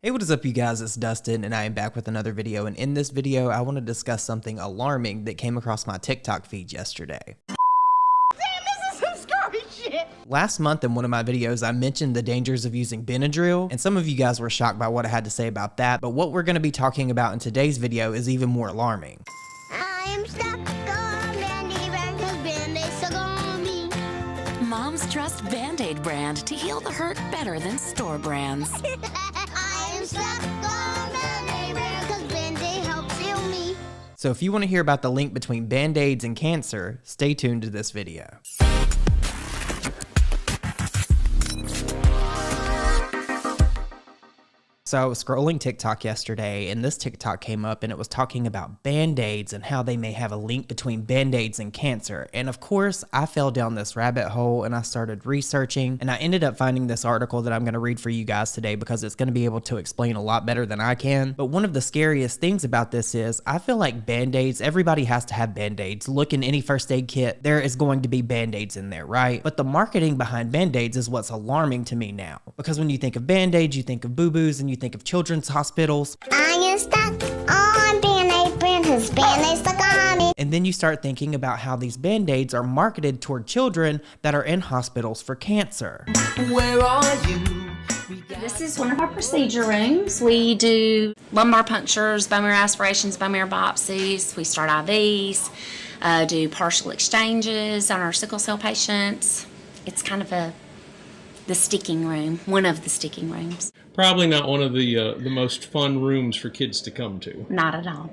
Hey, what is up you guys? It's Dustin and I am back with another video, and in this video I want to discuss something alarming that came across my TikTok feed yesterday. Damn, this is some scary shit! Last month in one of my videos I mentioned the dangers of using Benadryl, and some of you guys were shocked by what I had to say about that, but what we're going to be talking about in today's video is even more alarming. I am stuck on Bandaid brand 'cause Band-Aids stuck on me. Moms trust Band-Aid brand to heal the hurt better than store brands. I am stuck on Bandaid brand 'cause Band-Aid helps heal me. So if you want to hear about the link between Band-Aids and cancer, stay tuned to this video. So I was scrolling TikTok yesterday and this TikTok came up and it was talking about Band-Aids and how they may have a link between Band-Aids and cancer. And of course, I fell down this rabbit hole and I started researching, and I ended up finding this article that I'm going to read for you guys today because it's going to be able to explain a lot better than I can. But one of the scariest things about this is I feel like Band-Aids, everybody has to have Band-Aids. Look in any first aid kit, there is going to be Band-Aids in there, right? But the marketing behind Band-Aids is what's alarming to me now. Because when you think of Band-Aids, you think of boo-boos and you think of children's hospitals. I am stuck on Band-Aid brand 'cause Band-Aids stuck on me. And then you start thinking about how these Band-Aids are marketed toward children that are in hospitals for cancer. Where are you? This is one of our procedure rooms. We do lumbar punctures, bone marrow aspirations, bone marrow biopsies. We start IVs, do partial exchanges on our sickle cell patients. It's kind of the sticking room, one of the sticking rooms. Probably not one of the most fun rooms for kids to come to. Not at all.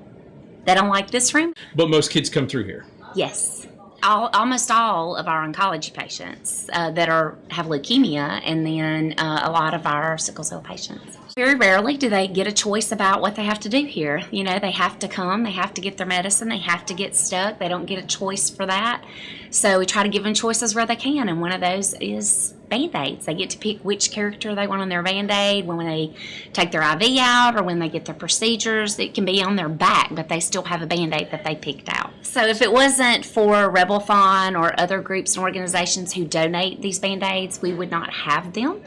They don't like this room? But most kids come through here. Yes. Almost all of our oncology patients that have leukemia, and then a lot of our sickle cell patients. Very rarely do they get a choice about what they have to do here. You know, they have to come, they have to get their medicine, they have to get stuck. They don't get a choice for that. So we try to give them choices where they can, and one of those is Band-Aids. They get to pick which character they want on their Band-Aid when they take their IV out or when they get their procedures. It can be on their back, but they still have a Band-Aid that they picked out. So if it wasn't for Rebel Fawn or other groups and organizations who donate these Band-Aids, we would not have them.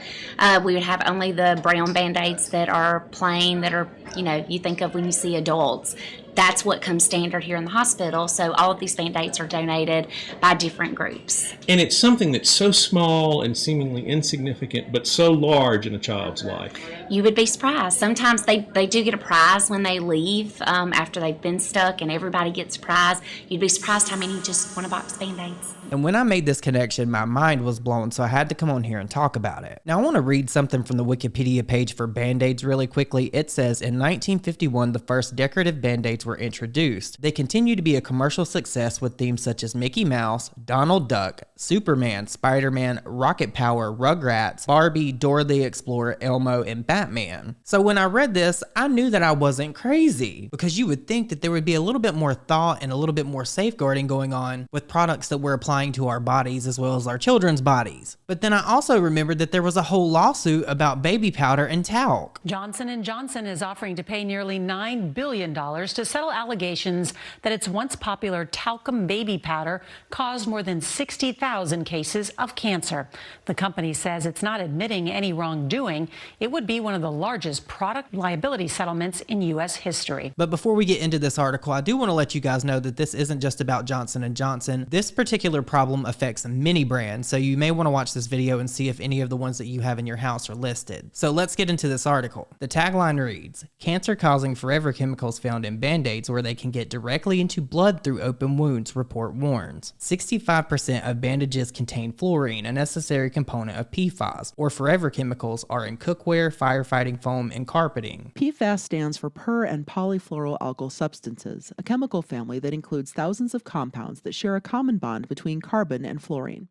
We would have only the brown Band-Aids that are plain, that are, you know, you think of when you see adults. That's what comes standard here in the hospital. So all of these Band-Aids are donated by different groups. And it's something that's so small and seemingly insignificant, but so large in a child's life. You would be surprised. Sometimes they do get a prize when they leave after they've been stuck, and everybody gets a prize. You'd be surprised how many just want a box of Band-Aids. And when I made this connection, my mind was blown, so I had to come on here and talk about it. Now I want to read something from the Wikipedia page for Band-Aids really quickly. It says, in 1951, the first decorative Band-Aids were introduced. They continue to be a commercial success with themes such as Mickey Mouse, Donald Duck, Superman, Spider-Man, Rocket Power, Rugrats, Barbie, Dora the Explorer, Elmo, and Batman. So when I read this, I knew that I wasn't crazy, because you would think that there would be a little bit more thought and a little bit more safeguarding going on with products that we're applying to our bodies as well as our children's bodies. But then I also remembered that there was a whole lawsuit about baby powder and talc. Johnson & Johnson is offering to pay nearly $9 billion to settle allegations that its once popular talcum baby powder caused more than 60,000 cases of cancer. The company says it's not admitting any wrongdoing. It would be one of the largest product liability settlements in U.S. history. But before we get into this article, I do want to let you guys know that this isn't just about Johnson & Johnson. This particular problem affects many brands, so you may want to watch this video and see if any of the ones that you have in your house are listed. So let's get into this article. The tagline reads, "Cancer-causing forever chemicals found in Band-Aids where they can get directly into blood through open wounds," report warns. 65% of bandages contain fluorine, a necessary component of PFAS, or forever chemicals are in cookware, firefighting foam, and carpeting. PFAS stands for per- and polyfluoroalkyl substances, a chemical family that includes thousands of compounds that share a common bond between carbon and fluorine.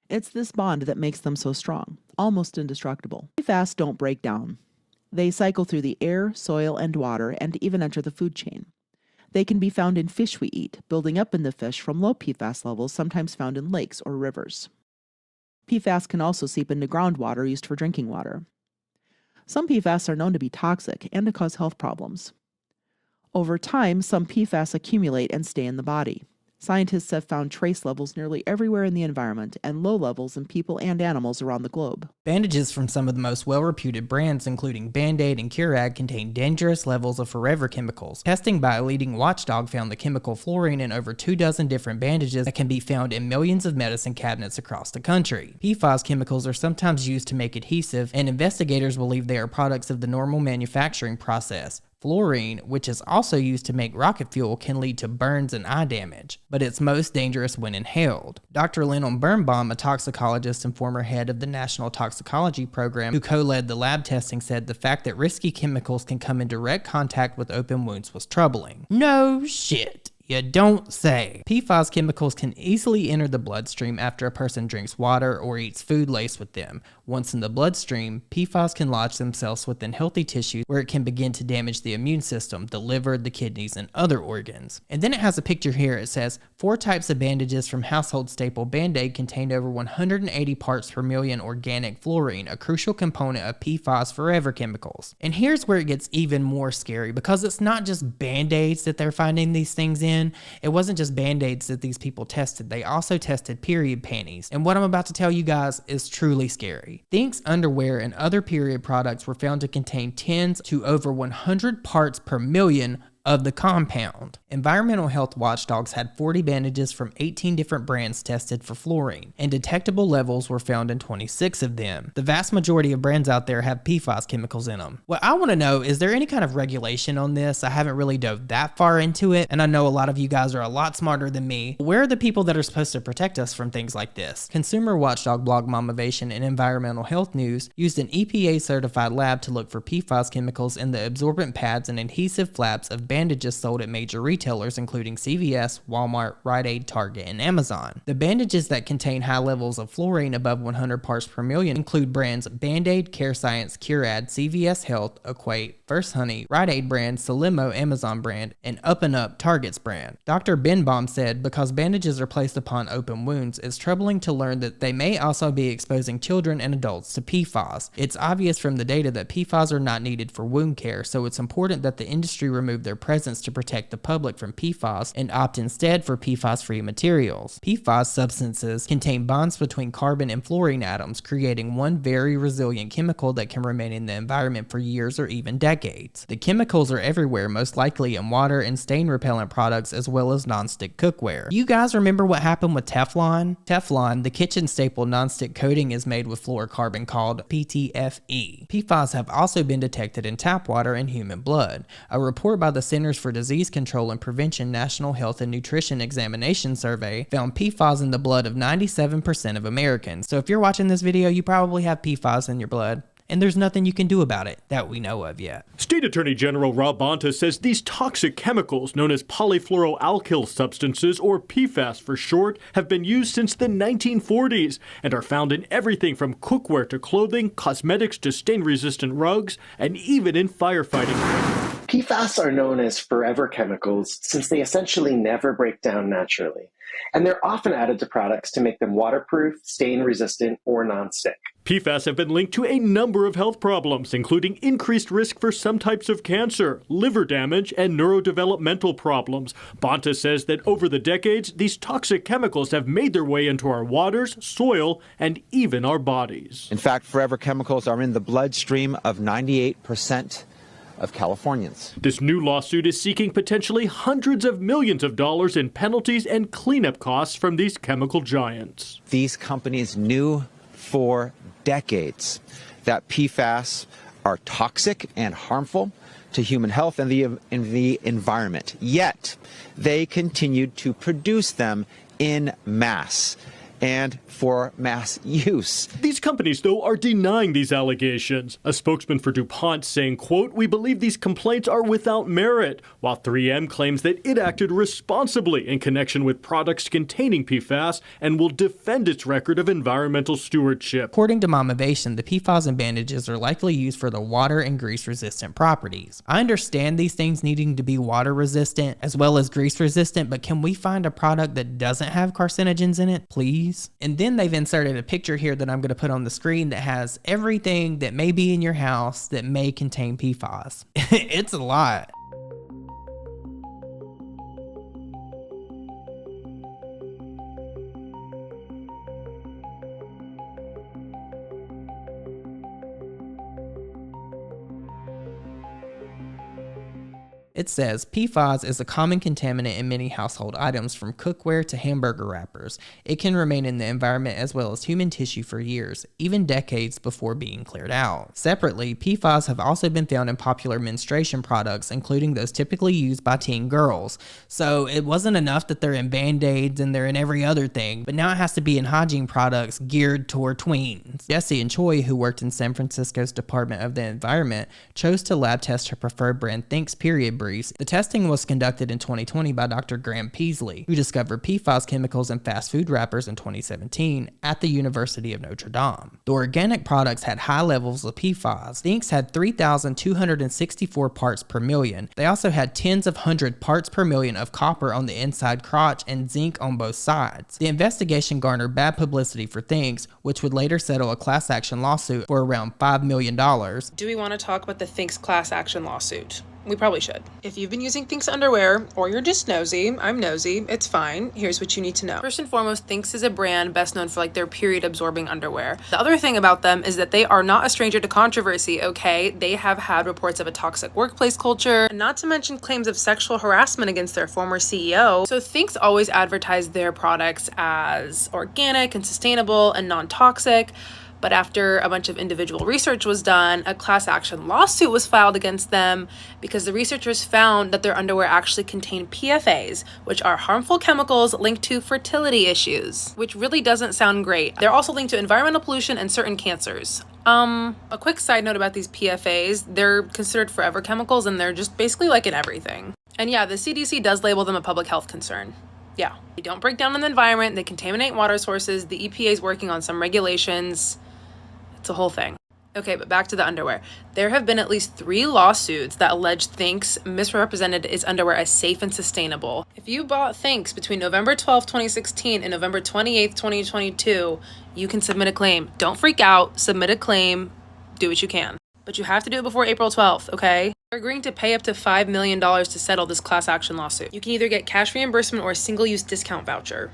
It's this bond that makes them so strong, almost indestructible. PFAS don't break down. They cycle through the air, soil, and water, and even enter the food chain. They can be found in fish we eat, building up in the fish from low PFAS levels sometimes found in lakes or rivers. PFAS can also seep into groundwater used for drinking water. Some PFAS are known to be toxic and to cause health problems. Over time, some PFAS accumulate and stay in the body. Scientists have found trace levels nearly everywhere in the environment and low levels in people and animals around the globe. Bandages from some of the most well-reputed brands, including Band-Aid and Curad, contain dangerous levels of forever chemicals. Testing by a leading watchdog found the chemical fluorine in over 24 different bandages that can be found in millions of medicine cabinets across the country. PFAS chemicals are sometimes used to make adhesive, and investigators believe they are products of the normal manufacturing process. Fluorine, which is also used to make rocket fuel, can lead to burns and eye damage, but it's most dangerous when inhaled. Dr. Lennon Birnbaum, a toxicologist and former head of the National Toxicology Program, who co-led the lab testing, said the fact that risky chemicals can come in direct contact with open wounds was troubling. No shit. You don't say. PFAS chemicals can easily enter the bloodstream after a person drinks water or eats food laced with them. Once in the bloodstream, PFAS can lodge themselves within healthy tissue where it can begin to damage the immune system, the liver, the kidneys, and other organs. And then it has a picture here. It says 4 types of bandages from household staple Band-Aid contained over 180 parts per million organic fluorine, a crucial component of PFAS forever chemicals. And here's where it gets even more scary, because it's not just Band-Aids that they're finding these things in. It wasn't just Band-Aids that these people tested. They also tested period panties. And what I'm about to tell you guys is truly scary. Thinks underwear and other period products were found to contain tens to over 100 parts per million of the compound. Environmental health watchdogs had 40 bandages from 18 different brands tested for fluorine, and detectable levels were found in 26 of them. The vast majority of brands out there have PFAS chemicals in them. What I want to know, is there any kind of regulation on this? I haven't really dove that far into it, and I know a lot of you guys are a lot smarter than me. Where are the people that are supposed to protect us from things like this? Consumer watchdog blog Momavation and Environmental Health News used an EPA-certified lab to look for PFAS chemicals in the absorbent pads and adhesive flaps of bandages sold at major retailers including CVS, Walmart, Rite Aid, Target, and Amazon. The bandages that contain high levels of fluorine above 100 parts per million include brands Band-Aid, CareScience, Curad, CVS Health, Equate, First Honey, Rite Aid brand, Salimo Amazon brand, and Up and Up Target's brand. Dr. Birnbaum said because bandages are placed upon open wounds, it's troubling to learn that they may also be exposing children and adults to PFAS. It's obvious from the data that PFAS are not needed for wound care, so it's important that the industry remove their presence to protect the public from PFAS and opt instead for PFAS-free materials. PFAS substances contain bonds between carbon and fluorine atoms, creating one very resilient chemical that can remain in the environment for years or even decades. The chemicals are everywhere, most likely in water and stain repellent products as well as nonstick cookware. You guys remember what happened with Teflon? Teflon, the kitchen staple nonstick coating, is made with fluorocarbon called PTFE. PFAS have also been detected in tap water and human blood. A report by the Centers for Disease Control and Prevention National Health and Nutrition Examination Survey found PFAS in the blood of 97% of Americans. So if you're watching this video, you probably have PFAS in your blood, and there's nothing you can do about it that we know of yet. State Attorney General Rob Bonta says these toxic chemicals, known as polyfluoroalkyl substances, or PFAS for short, have been used since the 1940s and are found in everything from cookware to clothing, cosmetics to stain-resistant rugs, and even in firefighting. PFAS are known as forever chemicals since they essentially never break down naturally, and they're often added to products to make them waterproof, stain-resistant, or non-stick. PFAS have been linked to a number of health problems, including increased risk for some types of cancer, liver damage, and neurodevelopmental problems. Bonta says that over the decades, these toxic chemicals have made their way into our waters, soil, and even our bodies. In fact, forever chemicals are in the bloodstream of 98% of Californians. This new lawsuit is seeking potentially hundreds of millions of dollars in penalties and cleanup costs from these chemical giants. These companies knew for decades that PFAS are toxic and harmful to human health and the environment. Yet, they continued to produce them in mass and for mass use. These companies, though, are denying these allegations. A spokesman for DuPont saying, quote, "We believe these complaints are without merit," while 3M claims that it acted responsibly in connection with products containing PFAS and will defend its record of environmental stewardship. According to Momavation, the PFAS in bandages are likely used for the water and grease resistant properties. I understand these things needing to be water resistant as well as grease resistant, but can we find a product that doesn't have carcinogens in it, please? And then they've inserted a picture here that I'm going to put on the screen that has everything that may be in your house that may contain PFAS. It's a lot. It says, PFAS is a common contaminant in many household items from cookware to hamburger wrappers. It can remain in the environment as well as human tissue for years, even decades before being cleared out. Separately, PFAS have also been found in popular menstruation products, including those typically used by teen girls. So it wasn't enough that they're in Band-Aids and they're in every other thing, but now it has to be in hygiene products geared toward tweens. Jessie and Choi, who worked in San Francisco's Department of the Environment, chose to lab test her preferred brand Thinks Period Briefs. The testing was conducted in 2020 by Dr. Graham Peasley, who discovered PFAS chemicals in fast food wrappers in 2017 at the University of Notre Dame. The organic products had high levels of PFAS. Thinks had 3,264 parts per million. They also had tens of hundred parts per million of copper on the inside crotch and zinc on both sides. The investigation garnered bad publicity for Thinks, which would later settle a class action lawsuit for around $5 million. Do we want to talk about the Thinks class action lawsuit? We probably should. If you've been using Thinks underwear, or you're just nosy, I'm nosy, it's fine. Here's what you need to know. First and foremost, Thinks is a brand best known for like their period absorbing underwear. The other thing about them is that they are not a stranger to controversy, okay? They have had reports of a toxic workplace culture, not to mention claims of sexual harassment against their former CEO. So Thinks always advertised their products as organic and sustainable and non-toxic. But after a bunch of individual research was done, a class action lawsuit was filed against them because the researchers found that their underwear actually contained PFAs, which are harmful chemicals linked to fertility issues, which really doesn't sound great. They're also linked to environmental pollution and certain cancers. A quick side note about these PFAs, they're considered forever chemicals and they're just basically like in everything. And yeah, the CDC does label them a public health concern. Yeah, they don't break down in the environment, they contaminate water sources, the EPA is working on some regulations. It's a whole thing. Okay, but back to the underwear. There have been at least 3 lawsuits that allege Thinks misrepresented its underwear as safe and sustainable. If you bought Thinks between November 12, 2016 and November 28, 2022, you can submit a claim. Don't freak out, submit a claim, do what you can. But you have to do it before April 12th, okay? They're agreeing to pay up to $5 million to settle this class action lawsuit. You can either get cash reimbursement or a single-use discount voucher.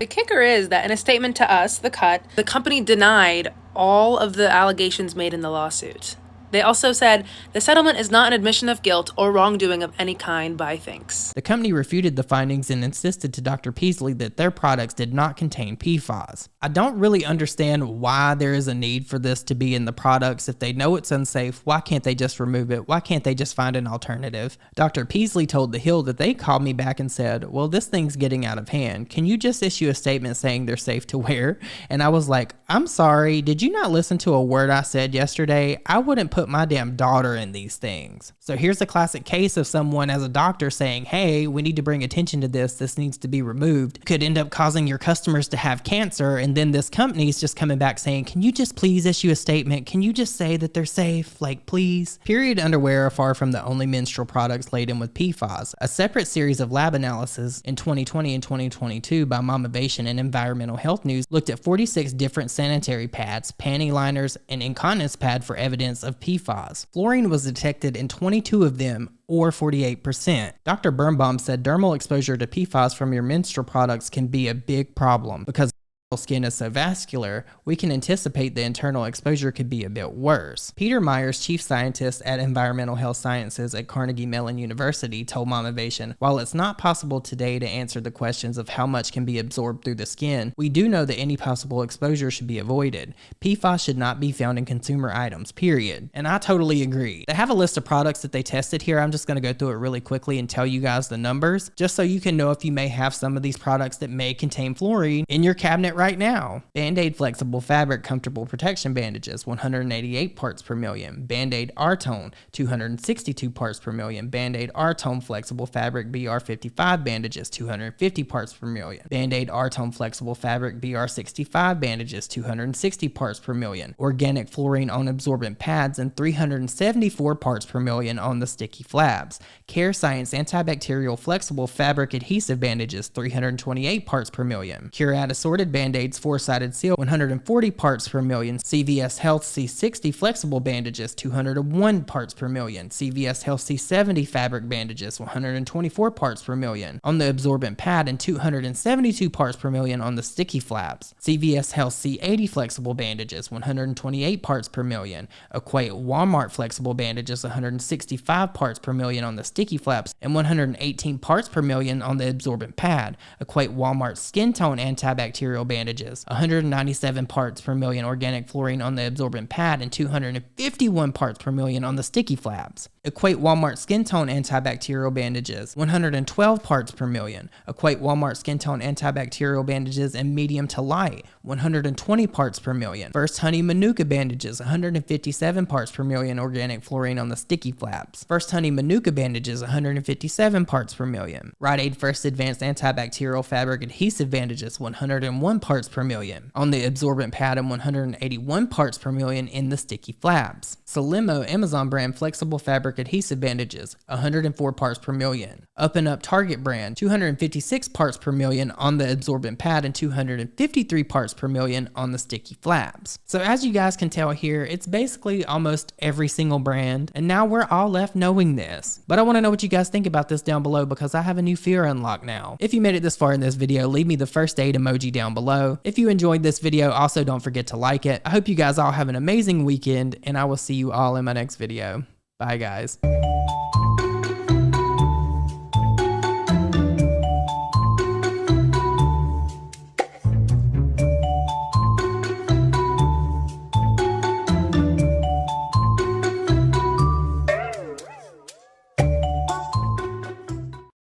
The kicker is that in a statement to us, The Cut, the company denied all of the allegations made in the lawsuit. They also said, the settlement is not an admission of guilt or wrongdoing of any kind by Thinks. The company refuted the findings and insisted to Dr. Peasley that their products did not contain PFAS. I don't really understand why there is a need for this to be in the products. If they know it's unsafe, why can't they just remove it? Why can't they just find an alternative? Dr. Peasley told The Hill that they called me back and said, well, this thing's getting out of hand. Can you just issue a statement saying they're safe to wear? And I was like, I'm sorry, did you not listen to a word I said yesterday? I wouldn't put my damn daughter in these things. So here's a classic case of someone as a doctor saying, hey, we need to bring attention to this. This needs to be removed. Could end up causing your customers to have cancer. And then this company is just coming back saying, can you just please issue a statement? Can you just say that they're safe? Like, please. Period underwear are far from the only menstrual products laden with PFAS. A separate series of lab analyses in 2020 and 2022 by Momovation and Environmental Health News looked at 46 different sanitary pads, panty liners, and incontinence pad for evidence of PFAS. Fluorine was detected in 22 of them, or 48%. Dr. Birnbaum said dermal exposure to PFAS from your menstrual products can be a big problem because skin is so vascular, we can anticipate the internal exposure could be a bit worse. Peter Myers, chief scientist at Environmental Health Sciences at Carnegie Mellon University, told Momovation, while it's not possible today to answer the questions of how much can be absorbed through the skin, we do know that any possible exposure should be avoided. PFAS should not be found in consumer items, period. And I totally agree. They have a list of products that they tested here. I'm just going to go through it really quickly and tell you guys the numbers, just so you can know if you may have some of these products that may contain fluorine in your cabinet right now. Bandaid Flexible Fabric Comfortable Protection Bandages, 188 parts per million. Bandaid R-Tone, 262 parts per million. Bandaid R-Tone Flexible Fabric BR55 Bandages, 250 parts per million. Bandaid R-Tone Flexible Fabric BR65 Bandages, 260 parts per million. Organic Fluorine on Absorbent Pads, and 374 parts per million on the sticky flabs. Care Science Antibacterial Flexible Fabric Adhesive Bandages, 328 parts per million. Curad Assorted Bandages Band-Aids 4-sided seal, 140 parts per million. CVS Health C60 flexible bandages, 201 parts per million. CVS Health C70 fabric bandages, 124 parts per million on the absorbent pad and 272 parts per million on the sticky flaps. CVS Health C80 flexible bandages, 128 parts per million. Equate Walmart flexible bandages, 165 parts per million on the sticky flaps and 118 parts per million on the absorbent pad. Equate Walmart skin tone antibacterial bandages, 197 parts per million organic fluorine on the absorbent pad and 251 parts per million on the sticky flaps. Equate Walmart skin tone antibacterial bandages, 112 parts per million. Equate Walmart skin tone antibacterial bandages in medium to light, 120 parts per million. First Honey Manuka bandages, 157 parts per million organic fluorine on the sticky flaps. First Honey Manuka bandages, 157 parts per million. Rite Aid First Advanced antibacterial fabric adhesive bandages, 101 parts per million on the absorbent pad and 181 parts per million in the sticky flaps. Salimo Amazon brand flexible fabric adhesive bandages, 104 parts per million. Up and Up Target brand, 256 parts per million on the absorbent pad and 253 parts per million on the sticky flaps. So as you guys can tell here, it's basically almost every single brand, and now we're all left knowing this. But I want to know what you guys think about this down below because I have a new fear unlocked now. If you made it this far in this video, leave me the first aid emoji down below. If you enjoyed this video, also don't forget to like it. I hope you guys all have an amazing weekend, and I will see you all in my next video. Bye guys.